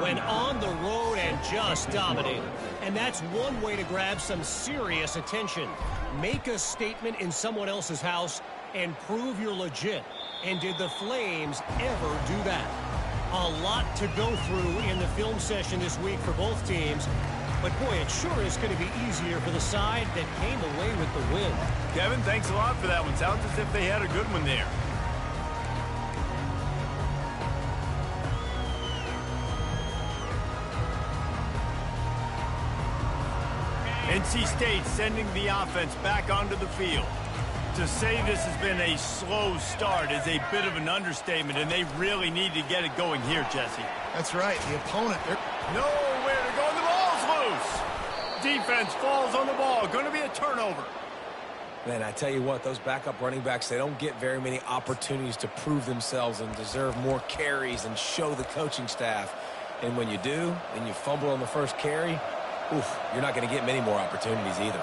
went on the road and just dominated. And that's one way to grab some serious attention. Make a statement in someone else's house and prove you're legit. And did the Flames ever do that? A lot to go through in the film session this week for both teams. But, boy, it sure is going to be easier for the side that came away with the win. Kevin, thanks a lot for that one. Sounds as if they had a good one there. NC State sending the offense back onto the field. To say this has been a slow start is a bit of an understatement, and they really need to get it going here, Jesse. That's right. The opponent, nowhere to go, and the ball's loose. Defense falls on the ball. Going to be a turnover. Man, I tell you what, those backup running backs, they don't get very many opportunities to prove themselves and deserve more carries and show the coaching staff. And when you do, and you fumble on the first carry, oof, you're not going to get many more opportunities either.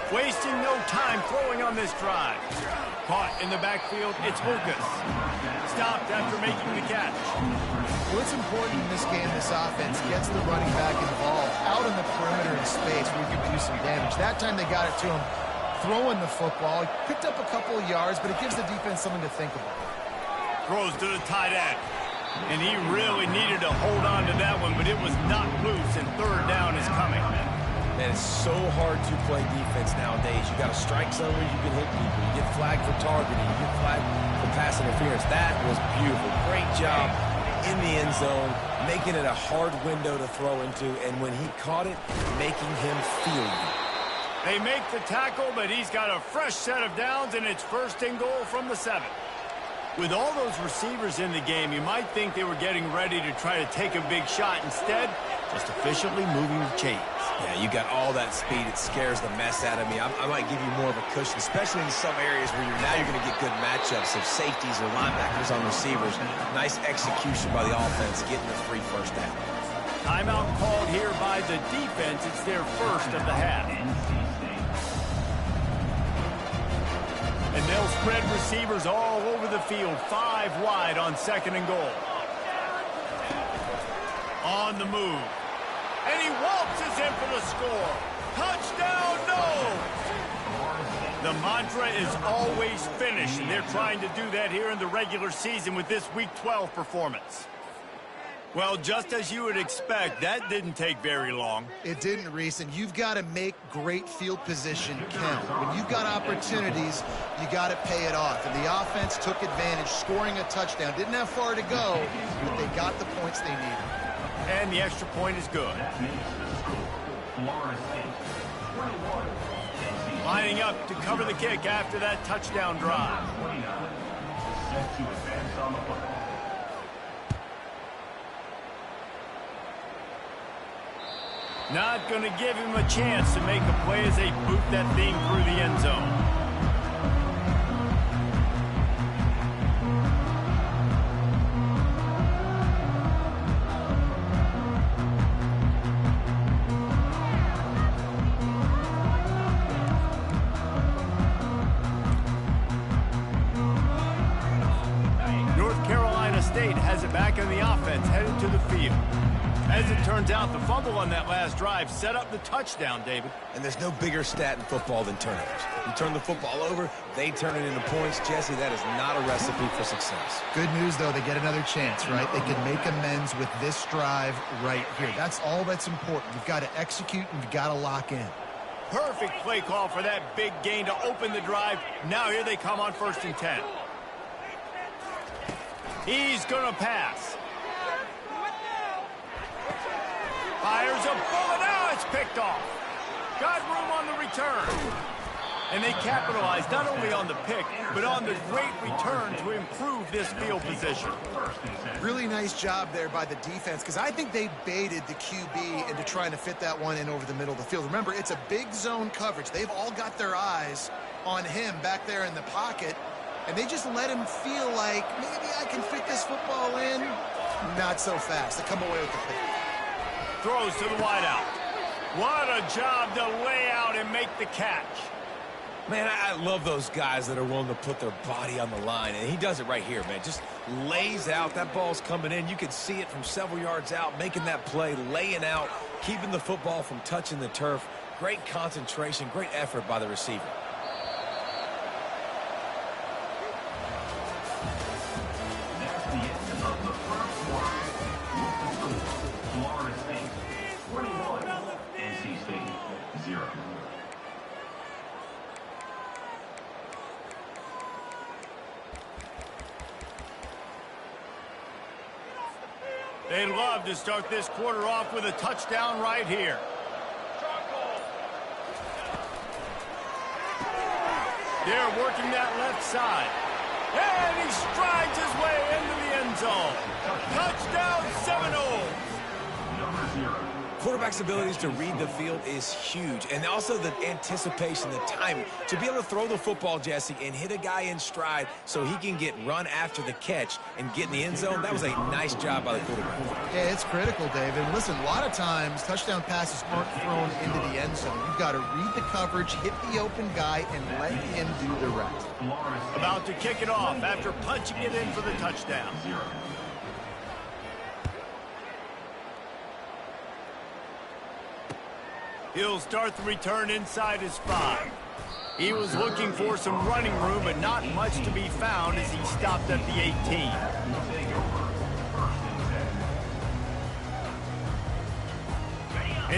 Wasting no time throwing on this drive. Caught in the backfield, it's Lucas. Stopped after making the catch. What's important in this game, this offense gets the running back involved out in the perimeter in space where you can do some damage. That time they got it to him throwing the football. He picked up a couple of yards, but it gives the defense something to think about. Throws to the tight end. And he really needed to hold on to that one, but it was not loose, and third down is coming. Man, it's so hard to play defense nowadays. You got to strike zone where you can hit people. You get flagged for targeting. You get flagged for pass interference. That was beautiful. Great job in the end zone, making it a hard window to throw into, and when he caught it, making him feel it. They make the tackle, but he's got a fresh set of downs, and it's first and goal from the 7. With all those receivers in the game, you might think they were getting ready to try to take a big shot. Instead, just efficiently moving the chains. Yeah, you got all that speed. It scares the mess out of me. I might give you more of a cushion, especially in some areas where you're going to get good matchups of safeties or linebackers on receivers. Nice execution by the offense, getting the free first down. Timeout called here by the defense. It's their first of the half. And they'll spread receivers all over the field, 5 wide on second and goal. On the move. And he waltzes in for the score. Touchdown, no! The mantra is always finish, and they're trying to do that here in the regular season with this Week 12 performance. Well, just as you would expect, that didn't take very long. It didn't, Reese, and you've got to make great field position count. When you've got opportunities, you got to pay it off. And the offense took advantage, scoring a touchdown. Didn't have far to go, but they got the points they needed. And the extra point is good. Lining up to cover the kick after that touchdown drive. Not going to give him a chance to make a play as they boot that thing through the end zone. North Carolina State has it back in the offense, headed to the field. As it turns out, the fumble on that last drive set up the touchdown, David. And there's no bigger stat in football than turnovers. You turn the football over, they turn it into points. Jesse, that is not a recipe for success. Good news, though, they get another chance, right? They can make amends with this drive right here. That's all that's important. You've got to execute and you've got to lock in. Perfect play call for that big gain to open the drive. Now here they come on 1st and 10. He's going to pass. Fires a bullet. Now it's picked off. Got room on the return. And they capitalized not only on the pick, but on the great return to improve this field position. Really nice job there by the defense, because I think they baited the QB into trying to fit that one in over the middle of the field. Remember, it's a big zone coverage. They've all got their eyes on him back there in the pocket, and they just let him feel like, maybe I can fit this football in. Not so fast. They come away with the pick. Throws to the wideout. What a job to lay out and make the catch. Man, I love those guys that are willing to put their body on the line, and he does it right here, man. Just lays out. That ball's coming in. You can see it from several yards out, making that play, laying out, keeping the football from touching the turf. Great concentration, great effort by the receiver. That's the end of the first quarter. Florida State 21, NC State 0. They'd love to start this quarter off with a touchdown right here. They're working that left side. And he strides his way into the end zone. Touchdown Seminoles. Number 0. Quarterback's abilities to read the field is huge, and also the anticipation, the timing. To be able to throw the football, Jesse, and hit a guy in stride so he can get run after the catch and get in the end zone, that was a nice job by the quarterback. Yeah, it's critical, David. And listen, a lot of times touchdown passes aren't thrown into the end zone. You've got to read the coverage, hit the open guy, and let him do the rest. About to kick it off after punching it in for the touchdown. 0. He'll start the return inside his 5. He was looking for some running room, but not much to be found as he stopped at the 18.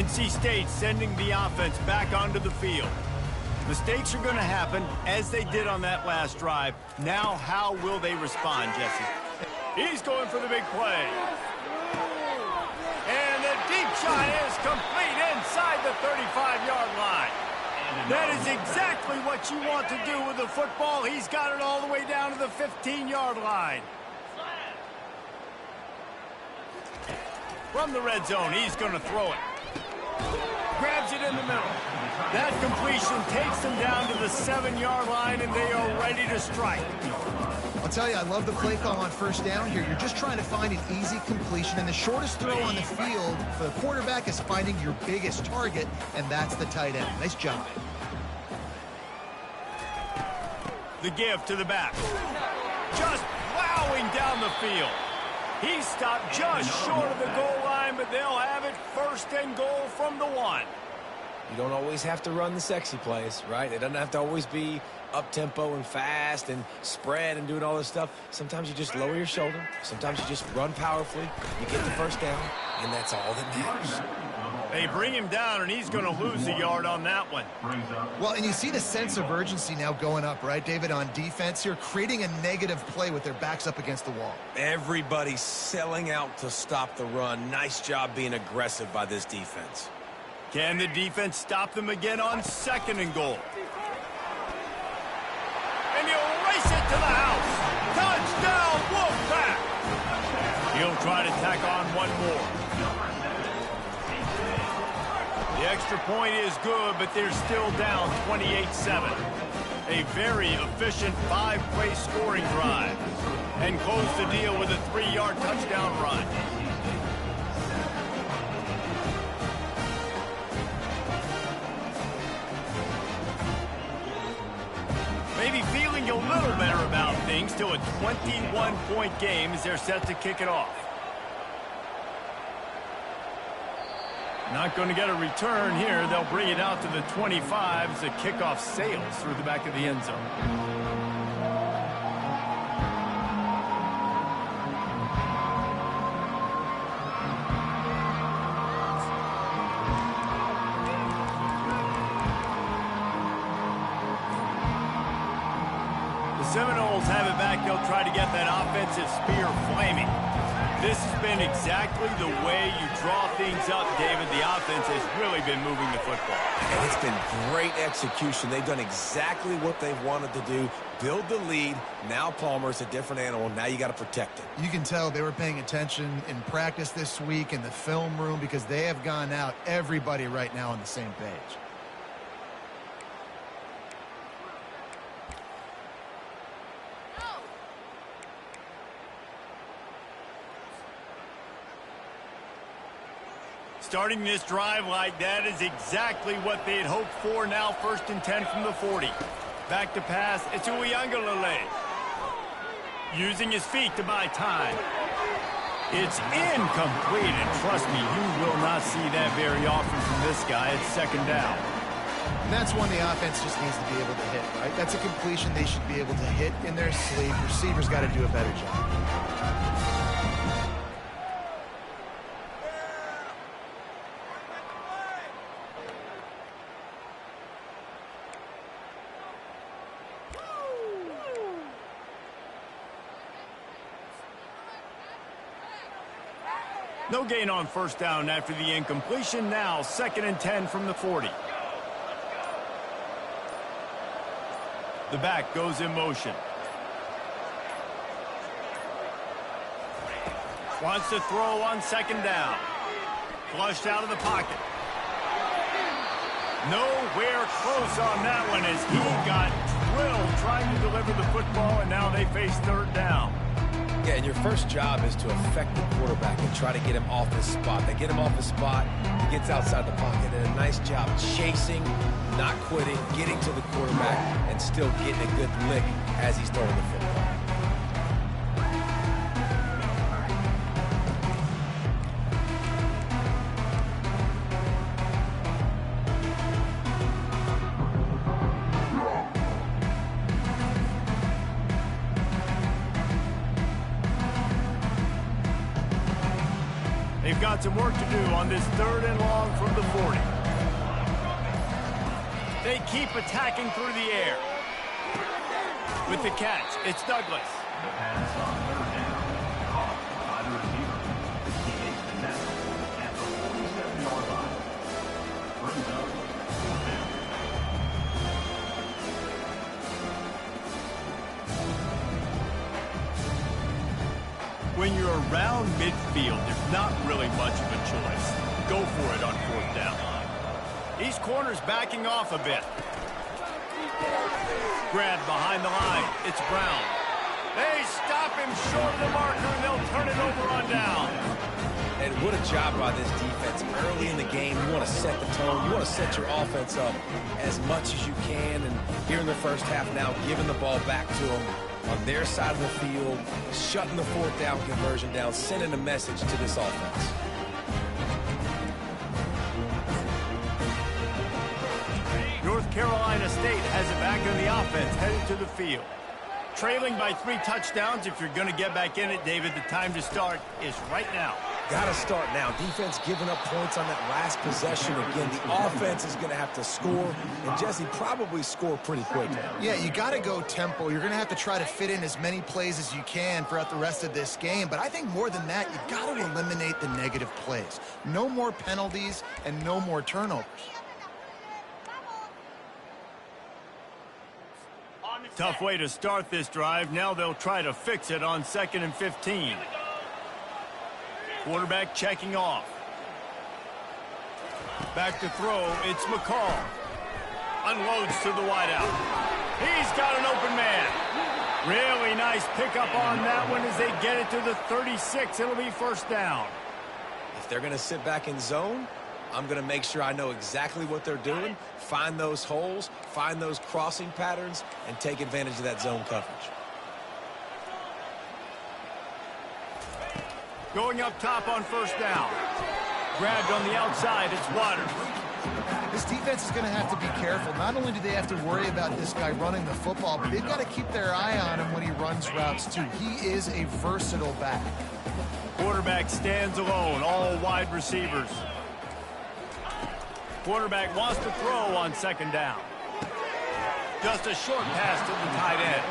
NC State sending the offense back onto the field. Mistakes are going to happen, as they did on that last drive. Now, how will they respond, Jesse? He's going for the big play. And the deep shot is complete inside the 35-yard line. That is exactly what you want to do with the football. He's got it all the way down to the 15-yard line. From the red zone, he's going to throw it. Grabs it in the middle. That completion takes them down to the 7-yard line, and they are ready to strike. I'll tell you, I love the play call on first down here. You're just trying to find an easy completion, and the shortest throw on the field for the quarterback is finding your biggest target, and that's the tight end. Nice job. The give to the back. Just plowing down the field. He stopped just short of the goal line, but they'll have it 1st and goal from the 1. You don't always have to run the sexy plays, right? It doesn't have to always be up-tempo and fast and spread and doing all this stuff. Sometimes you just lower your shoulder. Sometimes you just run powerfully. You get the first down, and that's all that matters. They bring him down, and he's going to lose a yard on that one. Well, and you see the sense of urgency now going up, right, David, on defense here, creating a negative play with their backs up against the wall. Everybody's selling out to stop the run. Nice job being aggressive by this defense. Can the defense stop them again on 2nd and goal? And he'll race it to the house. Touchdown, Wolfpack! He'll try to tack on one more. The extra point is good, but they're still down 28-7. A very efficient 5-play scoring drive. And close the deal with a 3-yard touchdown run. Maybe feeling a little better about things till a 21-point game as they're set to kick it off. Not going to get a return here. They'll bring it out to the 25 as the kickoff sails through the back of the end zone. The Seminoles have it back. They'll try to get that offensive spear flaming. This has been exactly the way you draw things up, David. The offense has really been moving the football. And it's been great execution. They've done exactly what they've wanted to do. Build the lead. Now Palmer's a different animal. Now you got to protect it. You can tell they were paying attention in practice this week in the film room because they have gone out, everybody right now on the same page. Starting this drive like that is exactly what they had hoped for. Now 1st and 10 from the 40. Back to pass. It's Uyangalele. Using his feet to buy time. It's incomplete, and trust me, you will not see that very often from this guy. It's 2nd down. And that's one the offense just needs to be able to hit, right? That's a completion they should be able to hit in their sleep. Receivers got to do a better job. No gain on 1st down after the incompletion. Now 2nd and 10 from the 40. The back goes in motion. Wants to throw on 2nd down. Flushed out of the pocket. Nowhere close on that one as he got drilled trying to deliver the football, and now they face 3rd down. Yeah, and your first job is to affect the quarterback and try to get him off his spot. They get him off his spot, he gets outside the pocket, and a nice job chasing, not quitting, getting to the quarterback, and still getting a good lick as he's throwing the football. They've got some work to do on this 3rd and long from the 40. They keep attacking through the air. With the catch, it's Douglas. The pass on 3rd down. Caught by the receiver. His teammates the net at the 47-yard line. Brings up 4th. When you're around midfield, there's not really much of a choice. Go for it on 4th down. These corners backing off a bit. Grabbed behind the line. It's Brown. They stop him short of the marker, and they'll turn it over on down. And what a job by this defense. Early in the game, you want to set the tone. You want to set your offense up as much as you can. And here in the first half now, giving the ball back to them on their side of the field, shutting the 4th down conversion down, sending a message to this offense. North Carolina State has it back in the offense, headed to the field. Trailing by 3 touchdowns. If you're going to get back in it, David, the time to start is right now. Got to start now. Defense giving up points on that last possession. Again, the offense is going to have to score, and Jesse probably score pretty quickly. Yeah, you got to go tempo. You're going to have to try to fit in as many plays as you can throughout the rest of this game. But I think more than that, you got to eliminate the negative plays. No more penalties and no more turnovers. Tough way to start this drive. Now they'll try to fix it on 2nd and 15. Quarterback checking off. Back to throw. It's McCall. Unloads to the wideout. He's got an open man. Really nice pickup on that one as they get it to the 36. It'll be 1st down. If they're going to sit back in zone, I'm going to make sure I know exactly what they're doing, find those holes, find those crossing patterns, and take advantage of that zone coverage. Going up top on 1st down. Grabbed on the outside. It's Waters. This defense is going to have to be careful. Not only do they have to worry about this guy running the football, but they've got to keep their eye on him when he runs routes, too. He is a versatile back. Quarterback stands alone. All wide receivers. Quarterback wants to throw on 2nd down. Just a short pass to the tight end.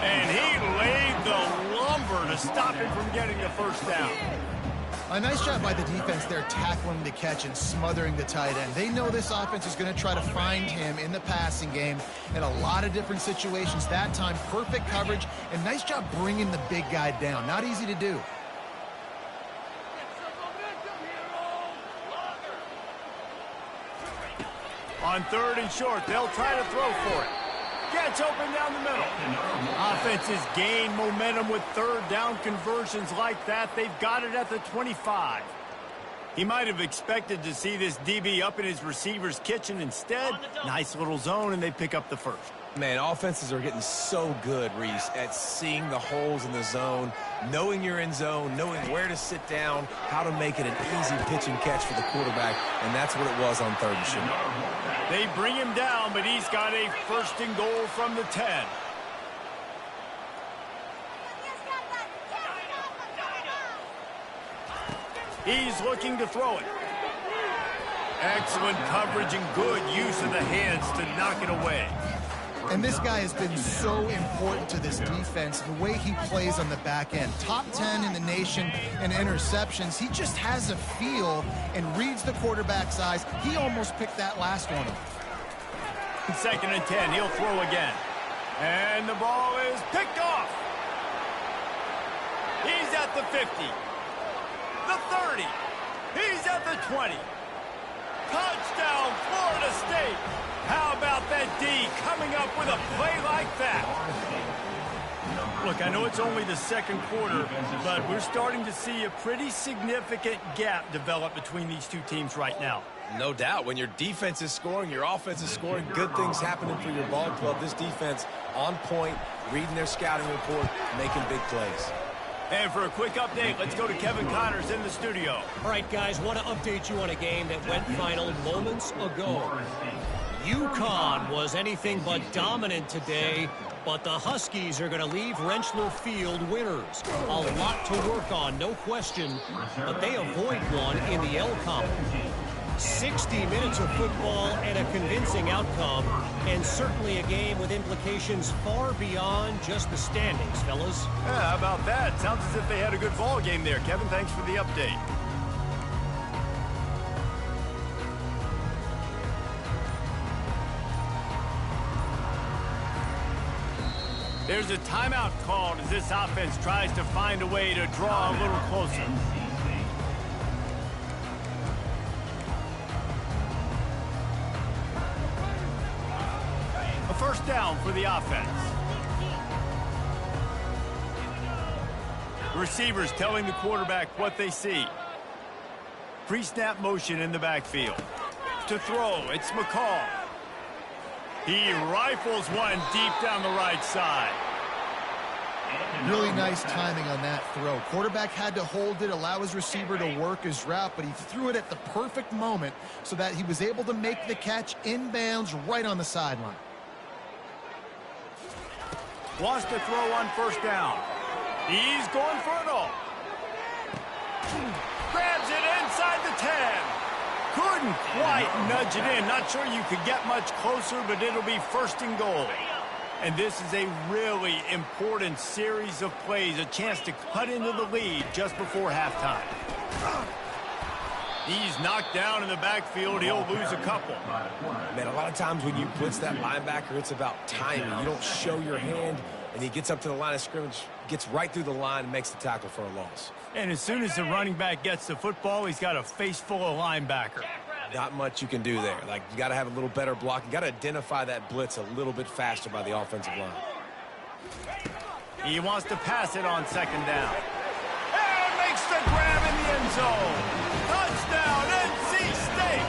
And he laid the lumber to stop him from getting the 1st down. A nice job by the defense there, tackling the catch and smothering the tight end. They know this offense is going to try to find him in the passing game in a lot of different situations. That time, perfect coverage, and nice job bringing the big guy down. Not easy to do. On 3rd and short, they'll try to throw for it. Gets open down the middle. Offenses gain momentum with 3rd down conversions like that. They've got it at the 25. He might have expected to see this DB up in his receiver's kitchen. Instead, nice little zone, and they pick up the first. Man, offenses are getting so good, Reese, at seeing the holes in the zone, knowing you're in zone, knowing where to sit down, how to make it an easy pitch and catch for the quarterback, and that's what it was on 3rd and short. They bring him down, but he's got a 1st and goal from the 10. He's looking to throw it. Excellent coverage and good use of the hands to knock it away. And this guy has been so important to this defense, the way he plays on the back end. Top 10 in the nation in interceptions. He just has a feel and reads the quarterback's eyes. He almost picked that last one up. 2nd and 10, he'll throw again. And the ball is picked off. He's at the 50. The 30. He's at the 20. Touchdown, Florida State. How about that D coming up with a play like that? Look, I know it's only the 2nd quarter, but we're starting to see a pretty significant gap develop between these two teams right now. No doubt. When your defense is scoring, your offense is scoring, good things happening for your ball club. This defense on point, reading their scouting report, making big plays. And for a quick update, let's go to Kevin Connors in the studio. All right, guys, want to update you on a game that went final moments ago. UConn was anything but dominant today, but the Huskies are going to leave Rentschler Field winners. A lot to work on, no question, but they avoid one in the L Conference. 60 minutes of football and a convincing outcome, and certainly a game with implications far beyond just the standings, fellas. Yeah, how about that? Sounds as if they had a good ball game there. Kevin, thanks for the update. There's a timeout called as this offense tries to find a way to draw a little closer. A 1st down for the offense. Receivers telling the quarterback what they see. Pre-snap motion in the backfield. To throw, it's McCall. He rifles one deep down the right side. Really nice timing on that throw. Quarterback had to hold it, allow his receiver to work his route, but he threw it at the perfect moment so that he was able to make the catch inbounds right on the sideline. Wants to throw on 1st down. He's going for it all. Grabs it inside the 10. Couldn't quite nudge it in. Not sure you could get much closer, but it'll be 1st and goal. And this is a really important series of plays, a chance to cut into the lead just before halftime. He's knocked down in the backfield. He'll lose a couple. Man, a lot of times when you blitz that linebacker, it's about timing. You don't show your hand, and he gets up to the line of scrimmage, gets right through the line, and makes the tackle for a loss. And as soon as the running back gets the football, he's got a face full of linebacker. Not much you can do there. Like, you got to have a little better block. You got to identify that blitz a little bit faster by the offensive line. He wants to pass it on 2nd down. And makes the grab in the end zone. Touchdown, NC State.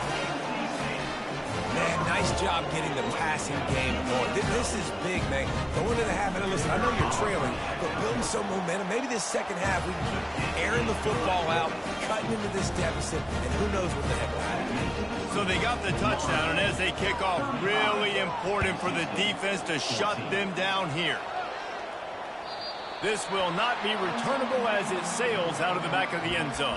Man, nice job getting the passing game going. This is big, man. Going into the half, and listen, I know you're trailing, but building some momentum. Maybe this 2nd half, we can keep airing the football out, cutting into this deficit, and who knows what the heck will happen. So they got the touchdown, and as they kick off, really important for the defense to shut them down here. This will not be returnable as it sails out of the back of the end zone.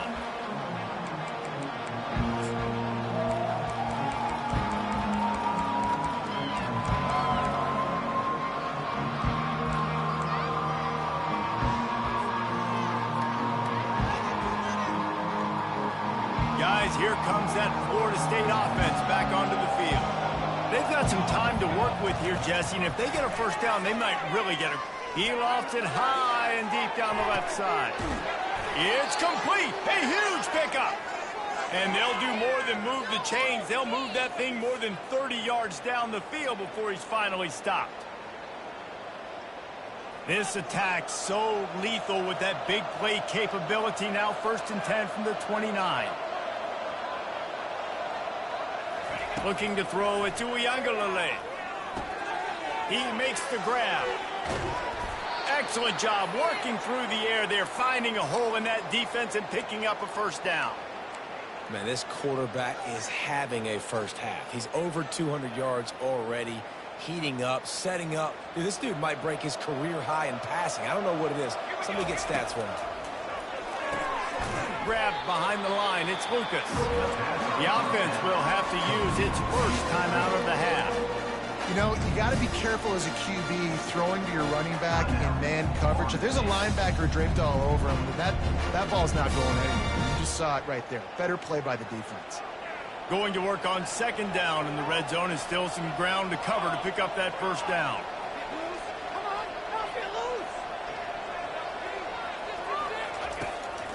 Guys, here comes that Florida State offense back onto the field. They've got some time to work with here, Jesse, and if they get a 1st down, they might really get a... He lofts it high and deep down the left side. It's complete. A huge pickup. And they'll do more than move the chains. They'll move that thing more than 30 yards down the field before he's finally stopped. This attack so lethal with that big play capability. Now 1st and 10 from the 29. Looking to throw it to Uyangalele. He makes the grab. Excellent job working through the air there, finding a hole in that defense and picking up a first down. Man, this quarterback is having a first half. He's over 200 yards already, heating up, setting up. Dude, this dude might break his career high in passing. I don't know what it is. Somebody get stats for him. Grabbed behind the line. It's Lucas. The offense will have to use its first timeout of the half. You know, you got to be careful as a QB throwing to your running back in man coverage. If there's a linebacker draped all over him, that ball's not going anywhere. You just saw it right there. Better play by the defense. Going to work on second down in the red zone, and still some ground to cover to pick up that first down.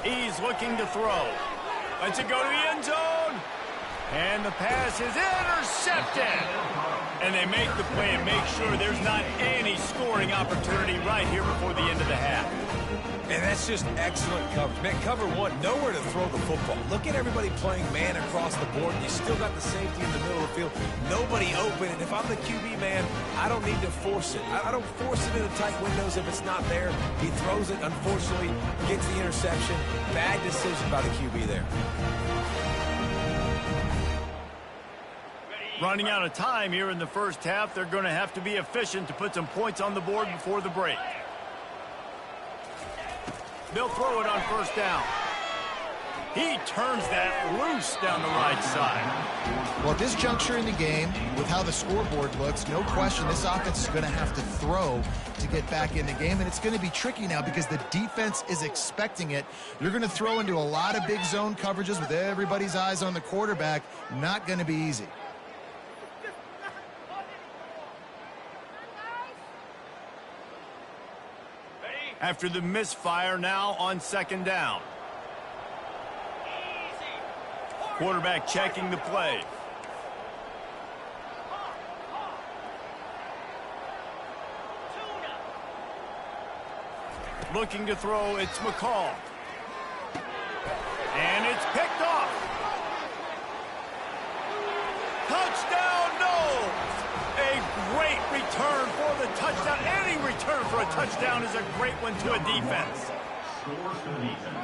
He's looking to throw. Lets it go to the end zone. And the pass is intercepted. And they make the play and make sure there's not any scoring opportunity right here before the end of the half. And that's just excellent coverage. Man, cover one, nowhere to throw the football. Look at everybody playing man across the board. You still got the safety in the middle of the field. Nobody open. And if I'm the QB, man, I don't need to force it. I don't force it into tight windows if it's not there. He throws it, unfortunately, gets the interception. Bad decision by the QB there. Running out of time here in the first half. They're going to have to be efficient to put some points on the board before the break. They'll throw it on first down. He turns that loose down the right side. Well, at this juncture in the game, with how the scoreboard looks, no question this offense is going to have to throw to get back in the game, and it's going to be tricky now because the defense is expecting it. You're going to throw into a lot of big zone coverages with everybody's eyes on the quarterback. Not going to be easy. After the misfire, now on second down. Quarterback checking the play. Looking to throw, it's McCall. And it's picked off. Touchdown, no! A great return for the touchdown. Any return for a touchdown is a great one to a defense.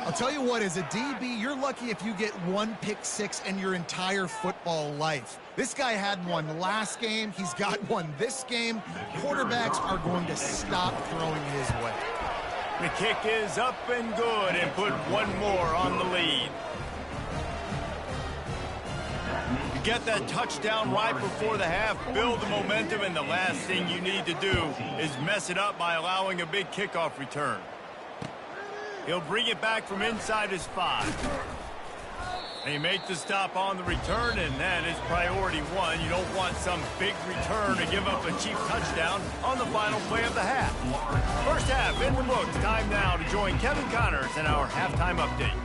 I'll tell you what, as a DB, you're lucky if you get one pick six in your entire football life. This guy had one last game. He's got one this game. Quarterbacks are going to stop throwing his way. The kick is up and good, and put one more on the lead. Get that touchdown right before the half, build the momentum, and the last thing you need to do is mess it up by allowing a big kickoff return. He'll bring it back from inside his 5. They make the stop on the return, and that is priority one. You don't want some big return to give up a cheap touchdown on the final play of the half. First half in the books. Time now to join Kevin Connors in our halftime update.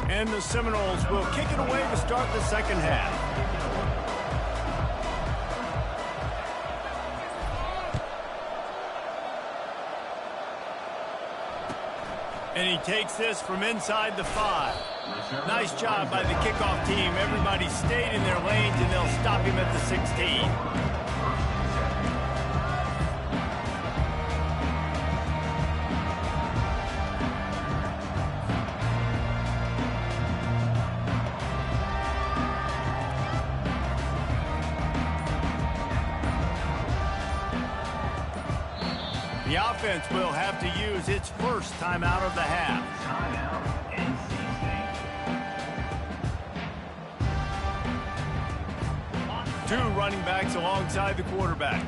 And the Seminoles will kick it away to start the second half. And he takes this from inside the 5. Nice job by the kickoff team. Everybody stayed in their lanes, and they'll stop him at the 16. The offense will have to use its first timeout of the half. Timeout, NC State. Two running backs alongside the quarterback.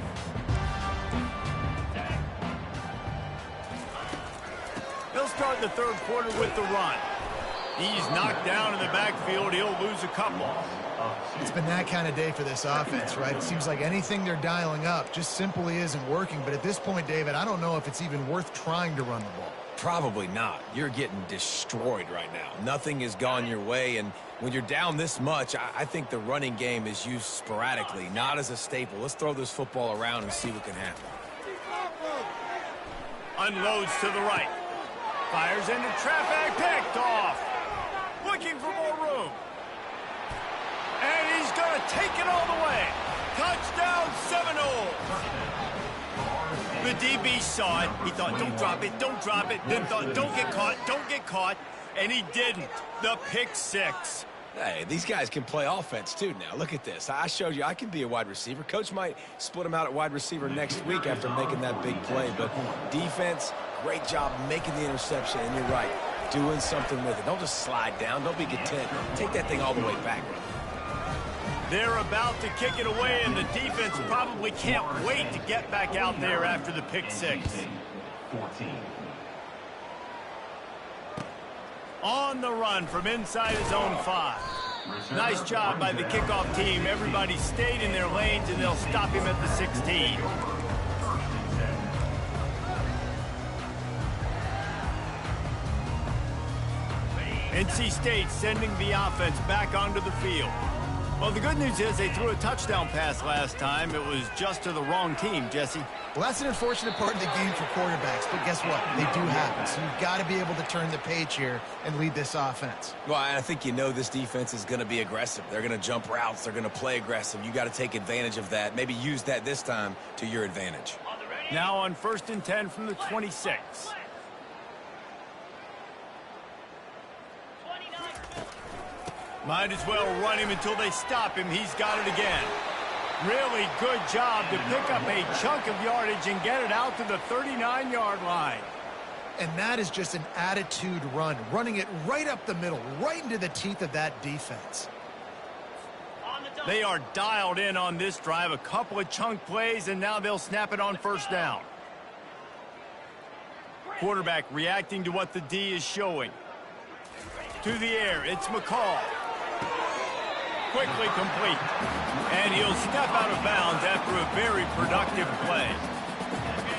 He'll start the third quarter with the run. He's knocked down in the backfield. He'll lose a couple. It's been that kind of day for this offense, right? It seems like anything they're dialing up just simply isn't working. But at this point, David, I don't know if it's even worth trying to run the ball. Probably not. You're getting destroyed right now. Nothing has gone your way, and when you're down this much, I think the running game is used sporadically, not as a staple. Let's throw this football around and see what can happen. Unloads to the right. Fires into traffic, picked off. Looking for more room. And he's going to take it all the way. Touchdown, Seminoles. The DB saw it. He thought, don't drop it, don't drop it. Then thought, don't get caught, don't get caught. And he didn't. The pick six. Hey, these guys can play offense, too, now. Look at this. I showed you I can be a wide receiver. Coach might split him out at wide receiver next week after making that big play. But defense, great job making the interception. And you're right, doing something with it. Don't just slide down. Don't be content. Take that thing all the way back. They're about to kick it away, and the defense probably can't wait to get back out there after the pick six. 14. On the run from inside his own 5. Nice job by the kickoff team. Everybody stayed in their lanes, and they'll stop him at the 16. NC State sending the offense back onto the field. Well, the good news is they threw a touchdown pass last time. It was just to the wrong team, Jesse. Well, that's an unfortunate part of the game for quarterbacks, but guess what? They do happen. So you've got to be able to turn the page here and lead this offense. Well, I think you know this defense is going to be aggressive. They're going to jump routes. They're going to play aggressive. You got to take advantage of that. Maybe use that this time to your advantage. Now on 1st and 10 from the 26. Might as well run him until they stop him. He's got it again. Really good job to pick up a chunk of yardage and get it out to the 39-yard line. And that is just an attitude run, running it right up the middle, right into the teeth of that defense. They are dialed in on this drive. A couple of chunk plays, and now they'll snap it on 1st down. Quarterback reacting to what the D is showing. To the air, it's McCall. Quickly complete. And he'll step out of bounds after a very productive play.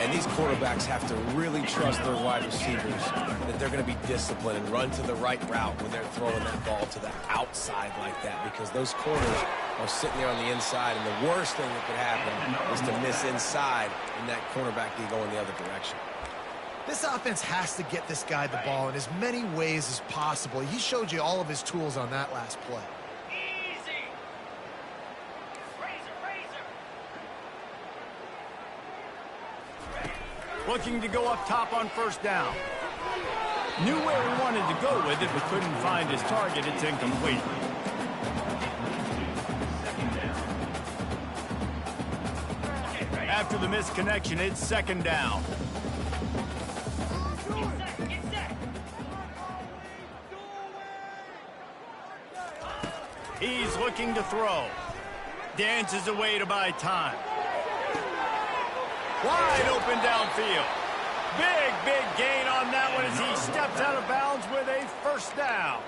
And these quarterbacks have to really trust their wide receivers that they're going to be disciplined and run to the right route when they're throwing that ball to the outside like that, because those corners are sitting there on the inside, and the worst thing that could happen is to miss inside and that cornerback can go in the other direction. This offense has to get this guy the ball in as many ways as possible. He showed you all of his tools on that last play. Looking to go up top on 1st down. Knew where he wanted to go with it, but couldn't find his target. It's incomplete. After the misconnection, it's 2nd down. He's looking to throw. Dances away to buy time. Wide open downfield. Big gain on that one as he steps out of bounds with a 1st down.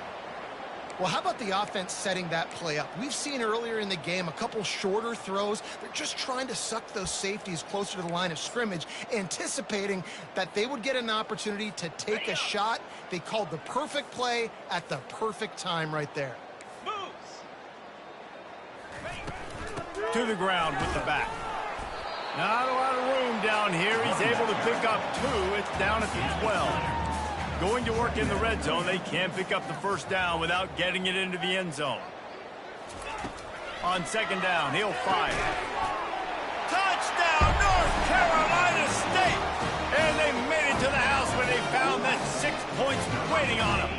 Well, how about the offense setting that play up? We've seen earlier in the game a couple shorter throws. They're just trying to suck those safeties closer to the line of scrimmage, anticipating that they would get an opportunity to take a shot. They called the perfect play at the perfect time right there. To the ground with the back. Not a lot of room down here. He's able to pick up 2. It's down at the 12. Going to work in the red zone. They can't pick up the 1st down without getting it into the end zone. On 2nd down, he'll fire. Touchdown, North Carolina State! And they made it to the house when they found that 6 points waiting on them.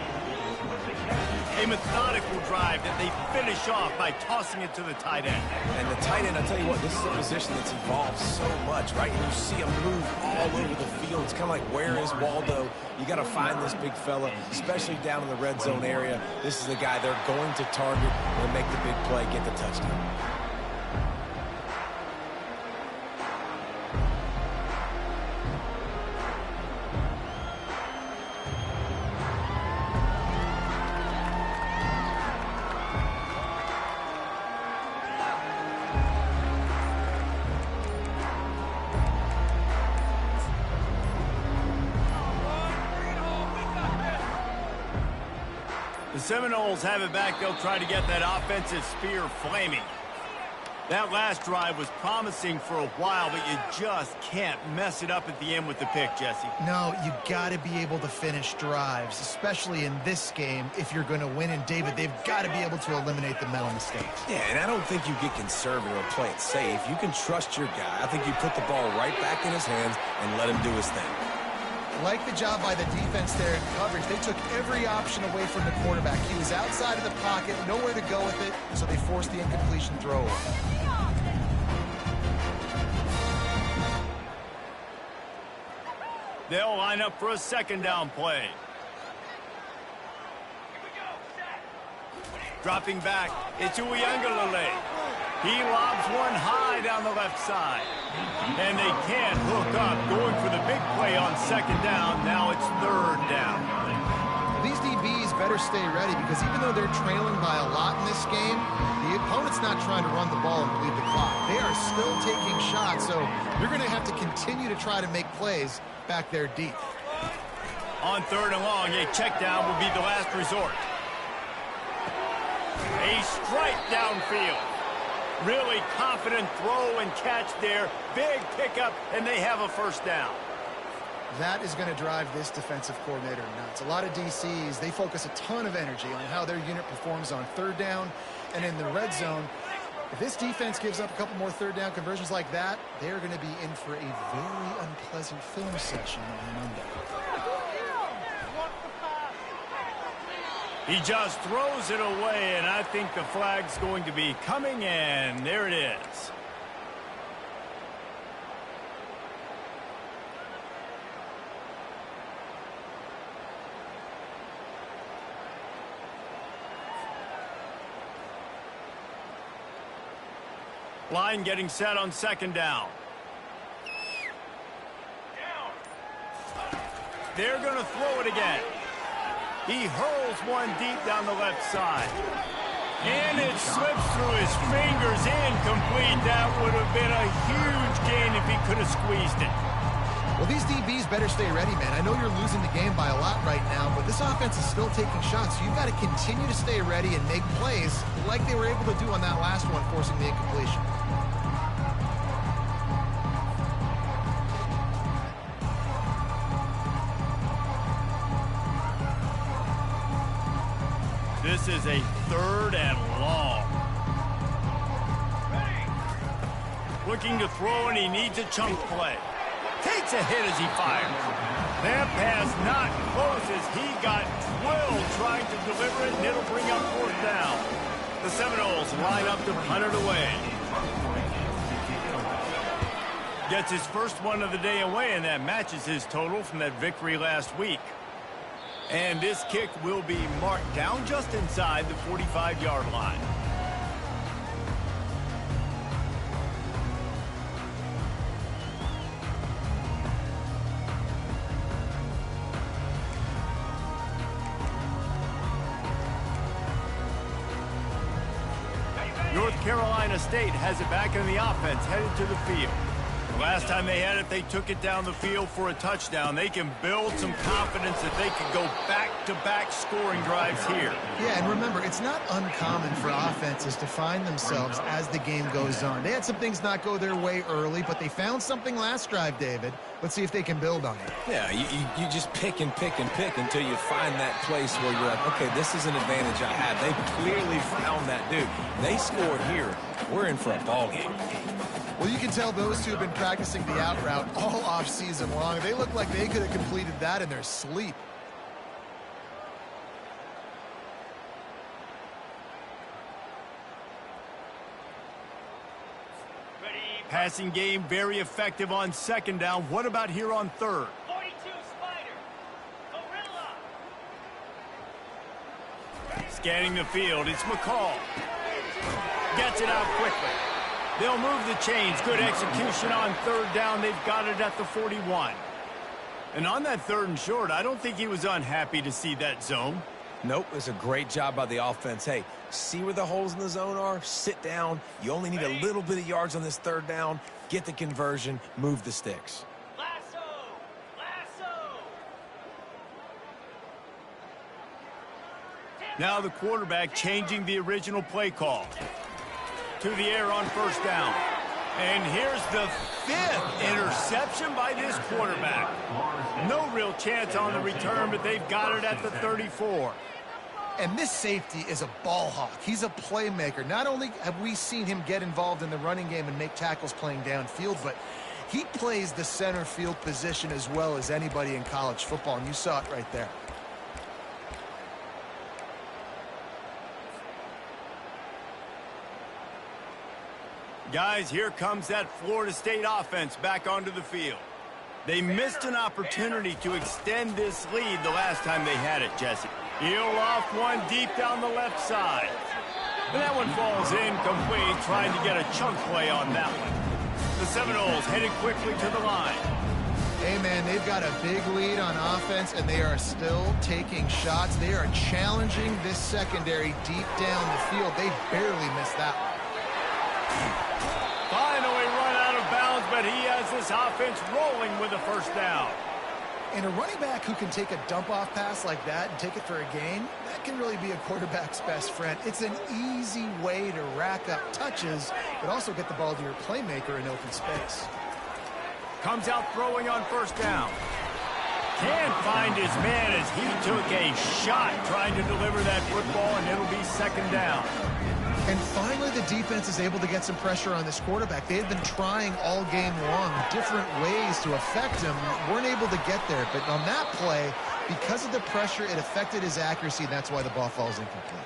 A methodical drive that they finish off by tossing it to the tight end. And the tight end, I'll tell you what, this is a position that's evolved so much, right? And you see him move all over the field. It's kind of like, where is Waldo? You got to find this big fella, especially down in the red zone area. This is the guy they're going to target and make the big play, get the touchdown. The Seminoles have it back. They'll try to get that offensive spear flaming. That last drive was promising for a while, but you just can't mess it up at the end with the pick, Jesse. No, you got to be able to finish drives, especially in this game if you're going to win. And, David, they've got to be able to eliminate the mental mistakes. Yeah, and I don't think you get conservative or play it safe. You can trust your guy. I think you put the ball right back in his hands and let him do his thing. Like the job by the defense there in coverage, they took every option away from the quarterback. He was outside of the pocket, nowhere to go with it, so they forced the incompletion throw. They'll line up for a second down play. Dropping back, it's Uiagalelei. He lobs one high down the left side. And they can't hook up, going for the big play on second down. Now it's third down. These DBs better stay ready because even though they're trailing by a lot in this game, the opponent's not trying to run the ball and bleed the clock. They are still taking shots, so you're going to have to continue to try to make plays back there deep. On third and long, a check down will be the last resort. A strike downfield. Really confident throw and catch there. Big pickup, and they have a first down. That is going to drive this defensive coordinator nuts. A lot of DCs, they focus a ton of energy on how their unit performs on third down and in the red zone. If this defense gives up a couple more third down conversions like that, they're going to be in for a very unpleasant film session on Monday. He just throws it away, and I think the flag's going to be coming in. There it is. Line getting set on second down. They're going to throw it again. He hurls one deep down the left side. And it slips through his fingers, incomplete. That would have been a huge gain if he could have squeezed it. Well, these DBs better stay ready, man. I know you're losing the game by a lot right now, but this offense is still taking shots. So you've got to continue to stay ready and make plays like they were able to do on that last one, forcing the incompletion. This is a third and long. Looking to throw, and he needs a chunk play. Takes a hit as he fires. That pass not close as he got drilled trying to deliver it, and it'll bring up fourth down. The Seminoles line up to punt it away. Gets his first one of the day away, and that matches his total from that victory last week. And this kick will be marked down just inside the 45-yard line. North Carolina State has it back in the offense, headed to the field. Last time they had it, they took it down the field for a touchdown. They can build some confidence that they can go back-to-back scoring drives here. Yeah, and remember, it's not uncommon for offenses to find themselves as the game goes on. They had some things not go their way early, but they found something last drive, David. Let's see if they can build on it. Yeah, you just pick and pick and pick until you find that place where you're like, okay, this is an advantage I have. They clearly found that dude. They scored here. We're in for a ball game. Well, you can tell those two have been practicing the out route all off-season long. They look like they could have completed that in their sleep. Passing game very effective on second down. What about here on third? 42 Spider. Gorilla. Scanning the field, it's McCall. Gets it out quickly. They'll move the chains. Good execution on third down. They've got it at the 41. And on that third and short, I don't think he was unhappy to see that zone. Nope, it's a great job by the offense. Hey, see where the holes in the zone are? Sit down. You only need a little bit of yards on this third down. Get the conversion. Move the sticks. Lasso. Lasso. 10 Now the quarterback changing the original play call. To the air on first down. And here's the 5th interception by this quarterback. No real chance on the return, but they've got it at the 34. And this safety is a ball hawk. He's a playmaker. Not only have we seen him get involved in the running game and make tackles playing downfield, but he plays the center field position as well as anybody in college football, and you saw it right there. Guys, here comes that Florida State offense back onto the field. They missed an opportunity to extend this lead the last time they had it, Jesse. He'll loft one deep down the left side. And that one falls incomplete, trying to get a chunk play on that one. The Seminoles headed quickly to the line. Hey, man, they've got a big lead on offense, and they are still taking shots. They are challenging this secondary deep down the field. They barely missed that one. Finally run out of bounds, but he has this offense rolling with a first down. And a running back who can take a dump-off pass like that and take it for a gain, that can really be a quarterback's best friend. It's an easy way to rack up touches, but also get the ball to your playmaker in open space. Comes out throwing on first down. Can't find his man as he took a shot trying to deliver that football, and it'll be second down. And finally, the defense is able to get some pressure on this quarterback. They had been trying all game long different ways to affect him. Weren't able to get there. But on that play, because of the pressure, it affected his accuracy, and that's why the ball falls incomplete.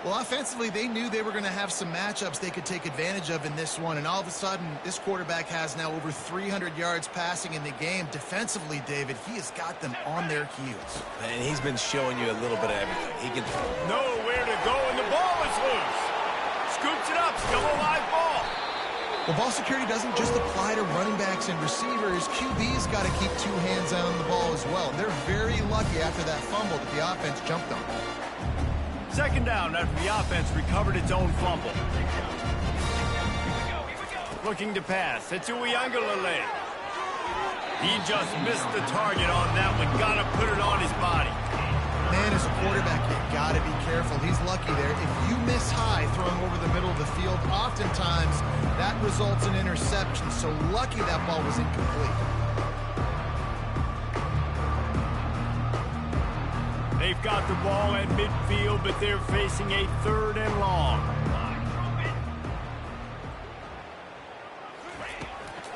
Well, offensively, they knew they were going to have some matchups they could take advantage of in this one. And all of a sudden, this quarterback has now over 300 yards passing in the game. Defensively, David, he has got them on their heels. And he's been showing you a little bit of everything. He can nowhere to go, and the ball is loose. Scoops it up, still a live ball. Well, ball security doesn't just apply to running backs and receivers. QB's got to keep 2 hands on the ball as well. They're very lucky after that fumble that the offense jumped on. Second down after the offense recovered its own fumble. Looking to pass. It's Uiagalelei. He just missed the target on that one. Got to put it on his body. Man, as a quarterback, you got to be careful. He's lucky there. If you miss high throwing over the middle of the field, oftentimes that results in interception. So lucky that ball was incomplete. They've got the ball at midfield, but they're facing a 3rd and long.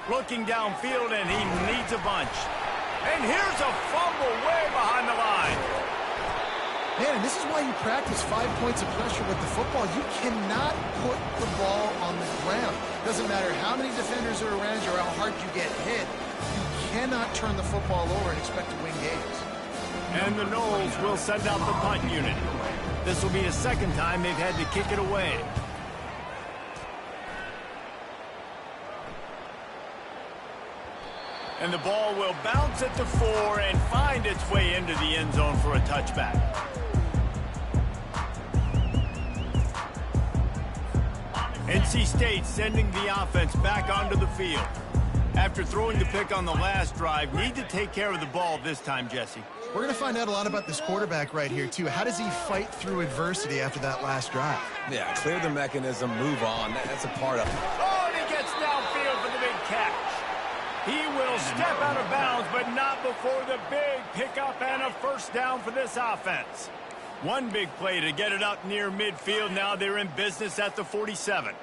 Looking downfield, and he needs a bunch. And here's a fumble way behind the line. Man, and this is why you practice 5 points of pressure with the football. You cannot put the ball on the ground. Doesn't matter how many defenders are around you or how hard you get hit. You cannot turn the football over and expect to win games. And the Noles will send out the punt unit. This will be the second time they've had to kick it away. And the ball will bounce at the 4 and find its way into the end zone for a touchback. NC State sending the offense back onto the field. After throwing the pick on the last drive, need to take care of the ball this time, Jesse. We're going to find out a lot about this quarterback right here, too. How does he fight through adversity after that last drive? Yeah, clear the mechanism, move on. That's a part of it. Oh, and he gets downfield for the big catch. He will step out of bounds, but not before the big pickup and a first down for this offense. One big play to get it up near midfield. Now they're in business at the 47.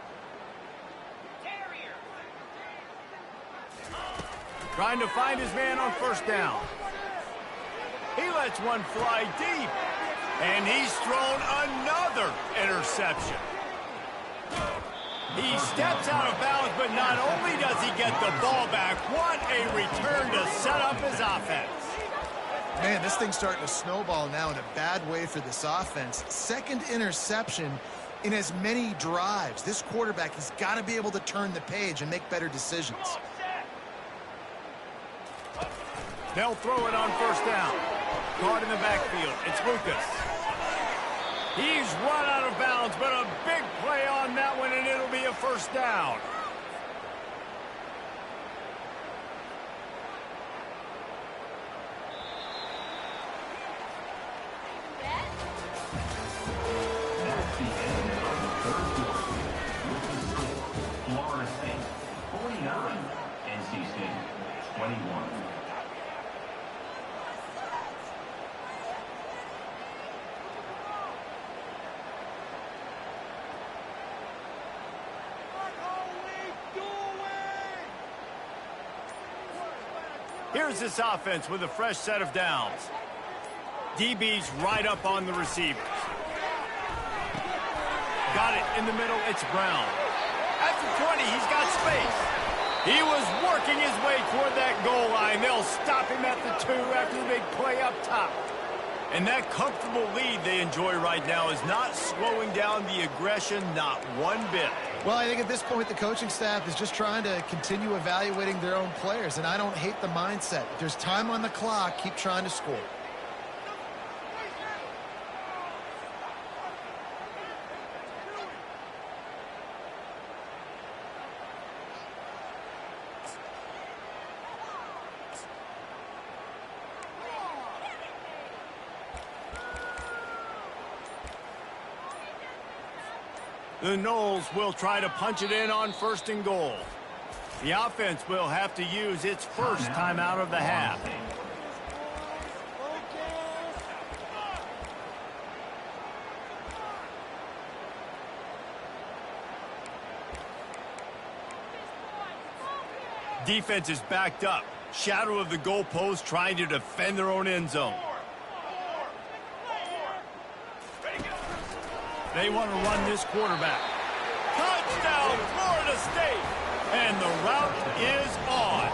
Trying to find his man on first down. He lets one fly deep. And he's thrown another interception. He steps out of bounds, but not only does he get the ball back, what a return to set up his offense. Man, this thing's starting to snowball now in a bad way for this offense. Second interception in as many drives. This quarterback has got to be able to turn the page and make better decisions. They'll throw it on first down. Caught in the backfield. It's Lucas. He's run out of bounds, but a big play on that one, and it'll be a first down. Here's this offense with a fresh set of downs. DB's right up on the receivers. Got it in the middle. It's Brown. At the 20, he's got space. He was working his way toward that goal line. They'll stop him at the 2 after the big play up top. And that comfortable lead they enjoy right now is not slowing down the aggression, not one bit. Well, I think at this point the coaching staff is just trying to continue evaluating their own players, and I don't hate the mindset. If there's time on the clock, keep trying to score. The Knowles will try to punch it in on 1st and goal. The offense will have to use its first timeout of the half. Defense is backed up. Shadow of the goalpost trying to defend their own end zone. They want to run this quarterback. Touchdown, Florida State! And the route is on.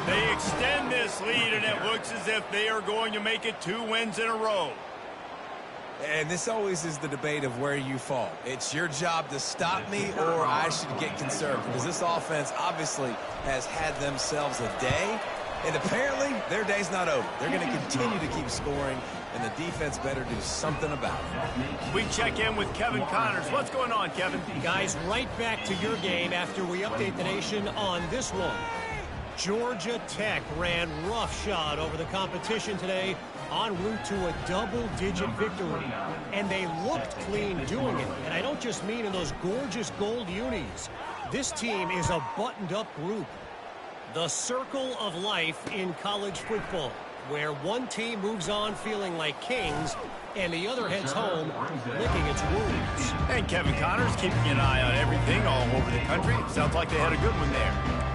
They extend this lead, and it looks as if they are going to make it 2 wins in a row. And this always is the debate of where you fall. It's your job to stop me, or I should get concerned, because this offense obviously has had themselves a day, and apparently their day's not over. They're going to continue to keep scoring, and the defense better do something about it. We check in with Kevin Connors. What's going on, Kevin? Guys, right back to your game after we update the nation on this one. Georgia Tech ran roughshod over the competition today en route to a double-digit victory. And they looked clean doing it. And I don't just mean in those gorgeous gold unis. This team is a buttoned-up group. The circle of life in college football, where one team moves on feeling like kings and the other heads home licking its wounds. And Kevin Connors keeping an eye on everything all over the country. Sounds like they had a good one there.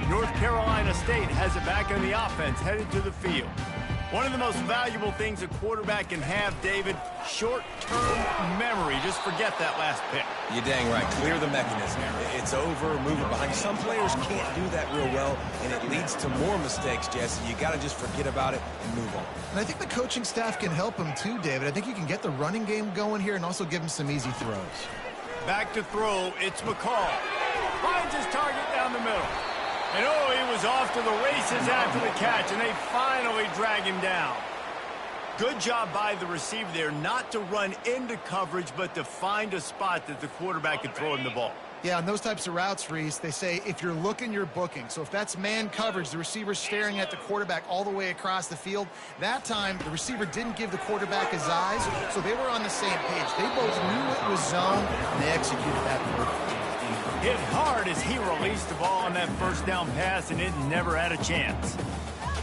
North Carolina State has it back in the offense, headed to the field. One of the most valuable things a quarterback can have, David, short-term memory. Just forget that last pick. You're dang right. Clear the mechanism. It's over, move it behind. Some players can't do that real well, and it leads to more mistakes, Jesse. You got to just forget about it and move on. And I think the coaching staff can help him too, David. I think you can get the running game going here and also give him some easy throws. Back to throw, it's McCall. Finds his target down the middle. And oh, he was off to the races after the catch, and they finally drag him down. Good job by the receiver there, not to run into coverage, but to find a spot that the quarterback could throw him the ball. Yeah, on those types of routes, Reese, they say if you're looking, you're booking. So if that's man coverage, the receiver's staring at the quarterback all the way across the field. That time, the receiver didn't give the quarterback his eyes, so they were on the same page. They both knew it was zone, and they executed that perfectly. Hit hard as he released the ball on that first down pass, and it never had a chance.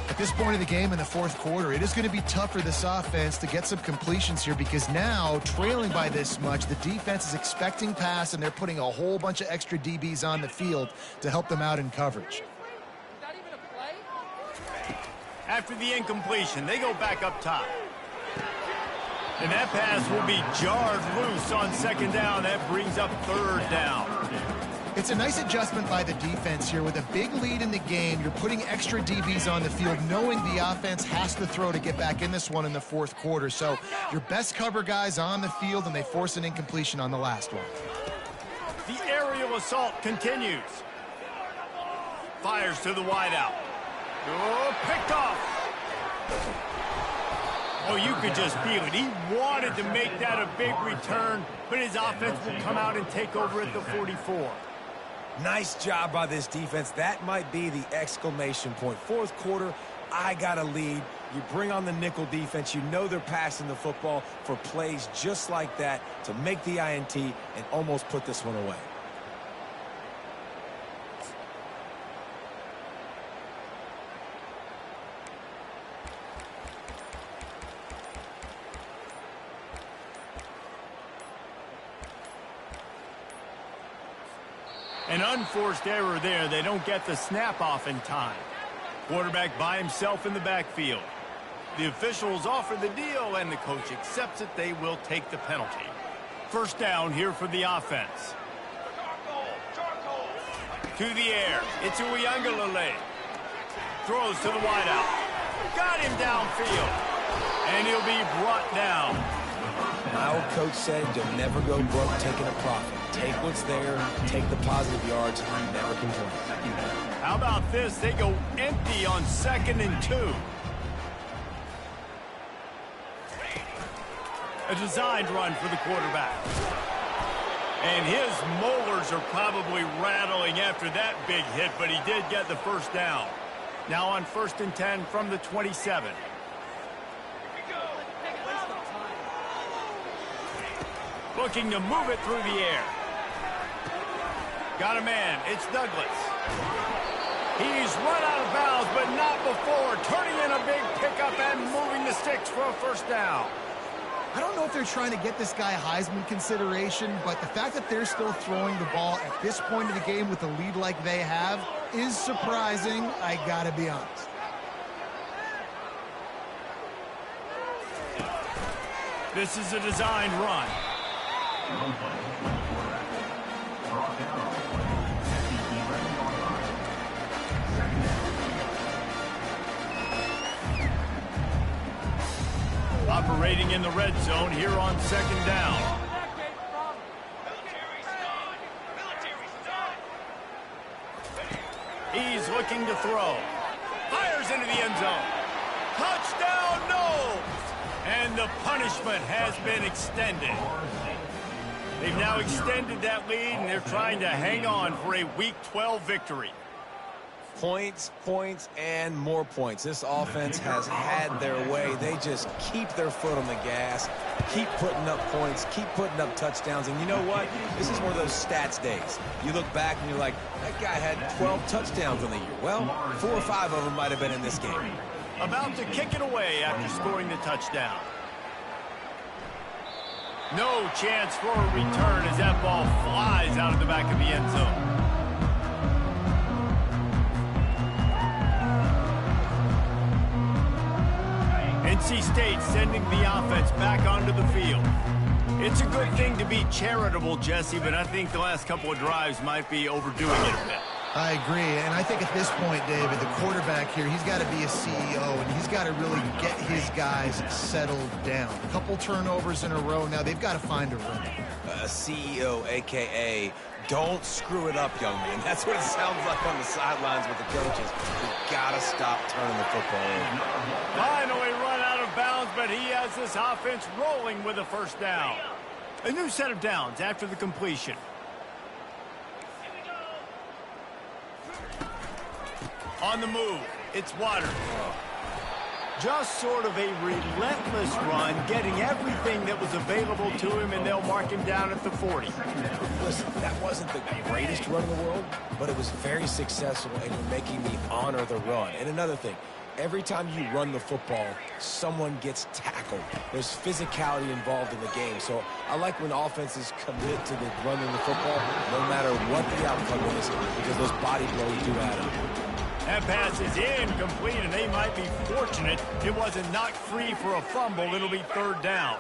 At this point of the game in the fourth quarter, it is going to be tough for this offense to get some completions here because now, trailing by this much, the defense is expecting pass, and they're putting a whole bunch of extra DBs on the field to help them out in coverage. After the incompletion, they go back up top. And that pass will be jarred loose on second down. That brings up third down. It's a nice adjustment by the defense here. With a big lead in the game, you're putting extra DBs on the field, knowing the offense has to throw to get back in this one in the fourth quarter. So your best cover guys on the field, and they force an incompletion on the last one. The aerial assault continues. Fires to the wideout. Oh, picked off. Oh, you could just feel it. He wanted to make that a big return, but his offense will come out and take over at the 44. Nice job by this defense. That might be the exclamation point. Fourth quarter, I got a lead. You bring on the nickel defense. You know they're passing the football for plays just like that to make the INT and almost put this one away. An unforced error there. They don't get the snap off in time. Quarterback by himself in the backfield. The officials offer the deal, and the coach accepts it. They will take the penalty. First down here for the offense. To the air. It's Uyangalele. Throws to the wideout. Got him downfield. And he'll be brought down. My old coach said you'll never go broke taking a profit. Take what's there, take the positive yards, and never complain. How about this? They go empty on 2nd and 2. A designed run for the quarterback. And his molars are probably rattling after that big hit, but he did get the first down. Now on 1st and 10 from the 27. Looking to move it through the air. Got a man. It's Douglas. He's run out of bounds, but not before. Turning in a big pickup and moving the sticks for a first down. I don't know if they're trying to get this guy Heisman consideration, but the fact that they're still throwing the ball at this point of the game with a lead like they have is surprising, I gotta be honest. This is a designed run. Operating in the red zone here on 2nd down. He's looking to throw. Fires into the end zone. Touchdown, no! And the punishment has been extended. They've now extended that lead, and they're trying to hang on for a Week 12 victory. Points, points, and more points. This offense has had their way. They just keep their foot on the gas, keep putting up points, keep putting up touchdowns. And you know what? This is one of those stats days. You look back and you're like, that guy had 12 touchdowns in the year. Well, 4 or 5 of them might have been in this game. About to kick it away after scoring the touchdown. No chance for a return as that ball flies out of the back of the end zone. NC State sending the offense back onto the field. It's a good thing to be charitable, Jesse, but I think the last couple of drives might be overdoing it a bit. I agree, and I think at this point, David, the quarterback here, he's got to be a CEO, and he's got to really get his guys settled down. A couple turnovers in a row now. They've got to find a rhythm. CEO, a.k.a. don't screw it up, young man. That's what it sounds like on the sidelines with the coaches. You've got to stop turning the football over. Finally run out of bounds, but he has this offense rolling with a first down. A new set of downs after the completion. On the move, it's Waters. Just sort of a relentless run, getting everything that was available to him, and they'll mark him down at the 40. Listen, that wasn't the greatest run in the world, but it was very successful, and you're making me honor the run. And another thing, every time you run the football, someone gets tackled. There's physicality involved in the game. So I like when offenses commit to the running the football, no matter what the outcome is, because those body blows do add up. That pass is incomplete, and they might be fortunate it wasn't knocked free for a fumble. It'll be 3rd down.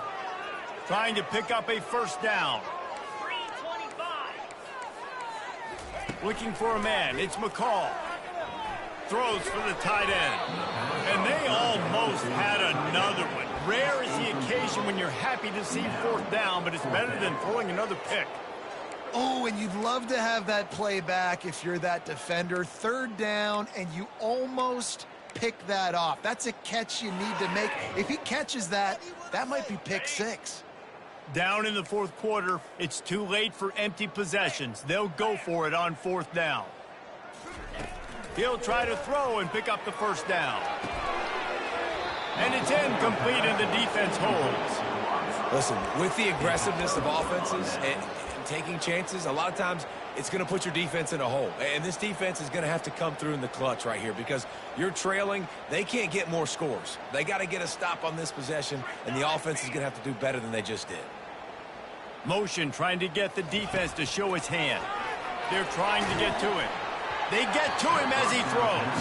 Trying to pick up a first down. 325. Looking for a man. It's McCall. Throws for the tight end. And they almost had another one. Rare is the occasion when you're happy to see 4th down, but it's better than throwing another pick. Oh, and you'd love to have that play back if you're that defender. 3rd down, and you almost pick that off. That's a catch you need to make. If he catches that, that might be pick 6. Down in the 4th quarter, it's too late for empty possessions. They'll go for it on 4th down. He'll try to throw and pick up the first down. And it's incomplete, and the defense holds. Listen, with the aggressiveness of offenses and taking chances, a lot of times it's going to put your defense in a hole. And this defense is going to have to come through in the clutch right here because you're trailing. They can't get more scores. They got to get a stop on this possession, and the offense is going to have to do better than they just did. Motion trying to get the defense to show its hand. They're trying to get to him. They get to him as he throws.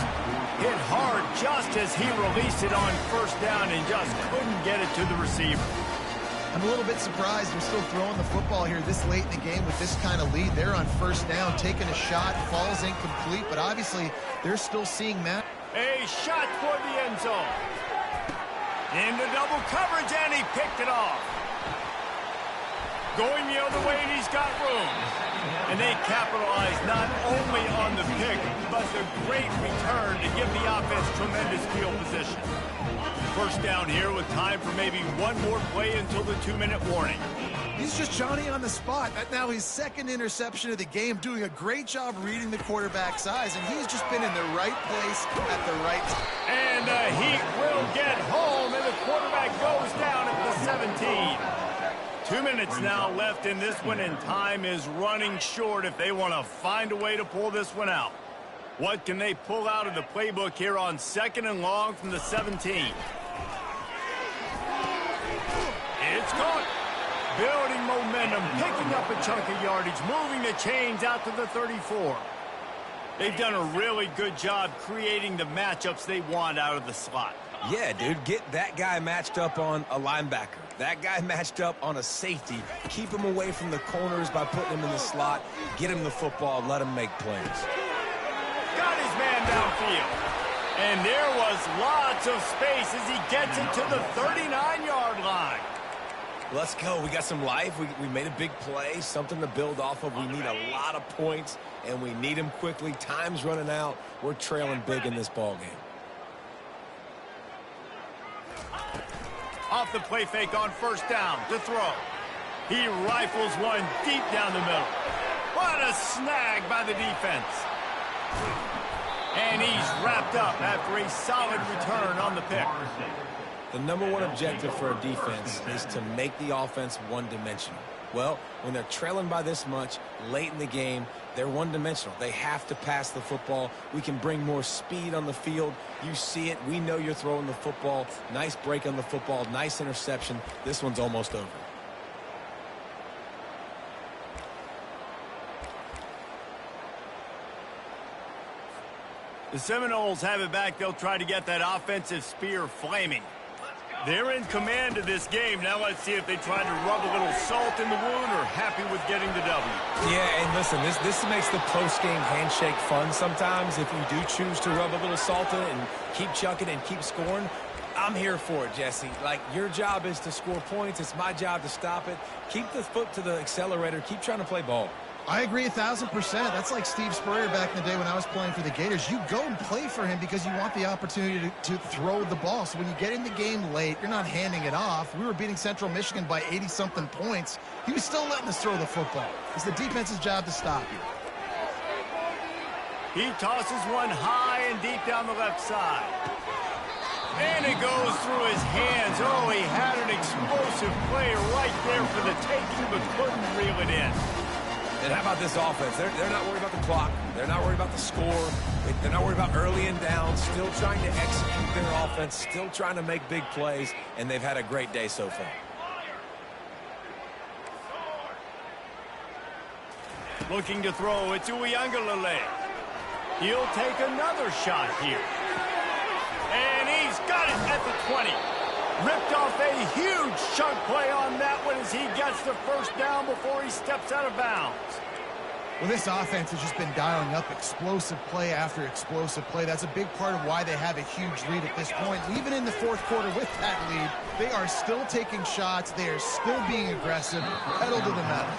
Hit hard just as he released it on first down and just couldn't get it to the receiver. I'm a little bit surprised they're still throwing the football here this late in the game with this kind of lead. They're on first down, taking a shot, falls incomplete, but obviously they're still seeing Matt. A shot for the end zone. Into double coverage, and he picked it off. Going the other way, and he's got room. And they capitalize not only on the pick, but the great return to give the offense tremendous field position. First down here with time for maybe one more play until the 2-minute warning. He's just Johnny on the spot. Now his second interception of the game, doing a great job reading the quarterback's eyes, and he's just been in the right place at the right time. And the Heat will get home, and the quarterback goes down at the 17. 2 minutes now left in this one, and time is running short if they want to find a way to pull this one out. What can they pull out of the playbook here on 2nd and long from the 17? It's caught. Building momentum, picking up a chunk of yardage, moving the chains out to the 34. They've done a really good job creating the matchups they want out of the slot. Yeah, dude, get that guy matched up on a linebacker. That guy matched up on a safety. Keep him away from the corners by putting him in the slot. Get him the football, let him make plays. Got his man downfield. And there was lots of space as he gets it to the 39-yard line. Let's go. We got some life. We made a big play, something to build off of. We need a lot of points, and we need them quickly. Time's running out. We're trailing big in this ball game. Off the play fake on first down to throw. He rifles one deep down the middle. What a snag by the defense. And he's wrapped up after a solid return on the pick. The number one objective for a defense is to make the offense one-dimensional. Well, when they're trailing by this much late in the game, they're one-dimensional. They have to pass the football. We can bring more speed on the field. You see it. We know you're throwing the football. Nice break on the football. Nice interception. This one's almost over. The Seminoles have it back. They'll try to get that offensive spear flaming. They're in command of this game. Now let's see if they try to rub a little salt in the wound or happy with getting the W. Yeah, and listen, this makes the post-game handshake fun sometimes. If you do choose to rub a little salt in it and keep chucking and keep scoring, I'm here for it, Jesse. Like, your job is to score points. It's my job to stop it. Keep the foot to the accelerator. Keep trying to play ball. I agree 1,000%. That's like Steve Spurrier back in the day when I was playing for the Gators. You go and play for him because you want the opportunity to throw the ball. So when you get in the game late, you're not handing it off. We were beating Central Michigan by 80-something points. He was still letting us throw the football. It's the defense's job to stop you. He tosses one high and deep down the left side. And it goes through his hands. Oh, he had an explosive play right there for the taking, but couldn't reel it in. And how about this offense? They're not worried about the clock. They're not worried about the score. They're not worried about early and down. Still trying to execute their offense. Still trying to make big plays. And they've had a great day so far. Looking to throw. It's Uiagalelei. He'll take another shot here. And he's got it at the 20. Ripped off a huge chunk play on that one as he gets the first down before he steps out of bounds. Well, this offense has just been dialing up explosive play after explosive play. That's a big part of why they have a huge lead at this point. Even in the fourth quarter with that lead, they are still taking shots. They are still being aggressive, pedal to the metal.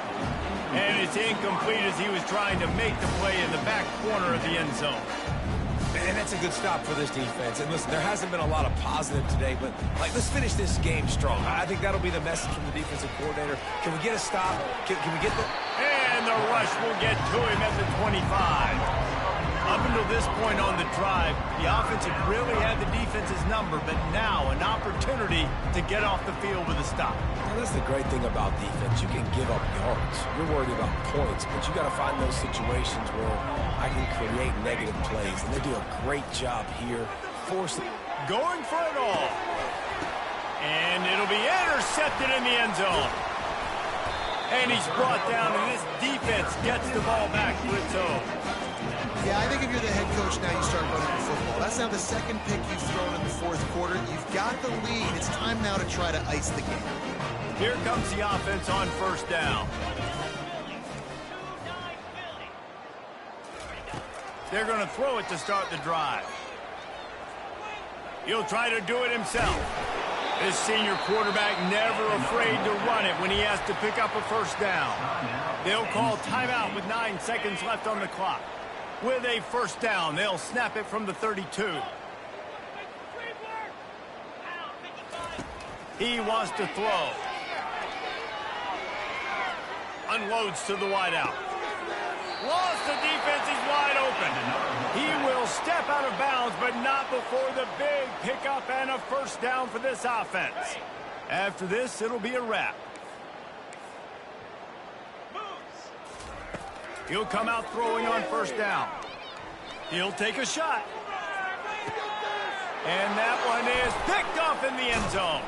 And it's incomplete as he was trying to make the play in the back corner of the end zone. And that's a good stop for this defense. And listen, there hasn't been a lot of positive today, but like, let's finish this game strong. I think that'll be the message from the defensive coordinator. Can we get a stop? Can we get the... And the rush will get to him at the 25. Up until this point on the drive, the offense had really had the defense's number, but now an opportunity to get off the field with a stop. Now, that's the great thing about defense. You can give up yards. You're worried about points, but you got to find those situations where I can create negative plays, and they do a great job here. Going for it all. And it'll be intercepted in the end zone. And he's brought down, and this defense gets the ball back for its own. Yeah, I think if you're the head coach now, you start running the football. That's now the second pick you've thrown in the fourth quarter. You've got the lead. It's time now to try to ice the game. Here comes the offense on first down. They're going to throw it to start the drive. He'll try to do it himself. This senior quarterback never afraid to run it when he has to pick up a first down. They'll call timeout with 9 seconds left on the clock. With a first down, they'll snap it from the 32. He wants to throw. Unloads to the wideout. Lost the defense, he's wide open. He will step out of bounds, but not before the big pickup and a first down for this offense. After this, it'll be a wrap. He'll come out throwing on first down. He'll take a shot. And that one is picked off in the end zone.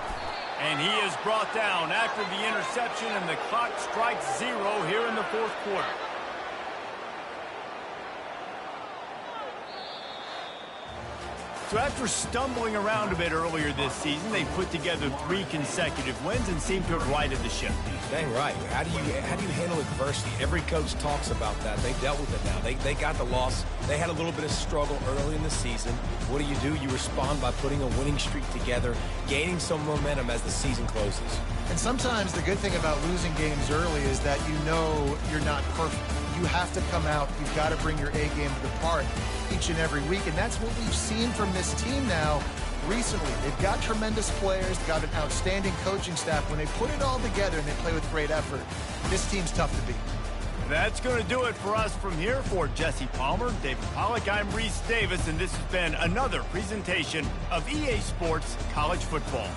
And he is brought down after the interception, and the clock strikes 0 here in the fourth quarter. So after stumbling around a bit earlier this season, they put together 3 consecutive wins and seem to have righted the ship. Dang right. How do you handle adversity? Every coach talks about that. They dealt with it now. They got the loss. They had a little bit of struggle early in the season. What do? You respond by putting a winning streak together, gaining some momentum as the season closes. And sometimes the good thing about losing games early is that you know you're not perfect. You have to come out. You've got to bring your A game to the part each and every week, and that's what we've seen from this team now recently. They've got tremendous players, they've got an outstanding coaching staff. When they put it all together and they play with great effort, this team's tough to beat. That's going to do it for us from here. For Jesse Palmer, David Pollack, I'm Reese Davis, and this has been another presentation of EA Sports College Football.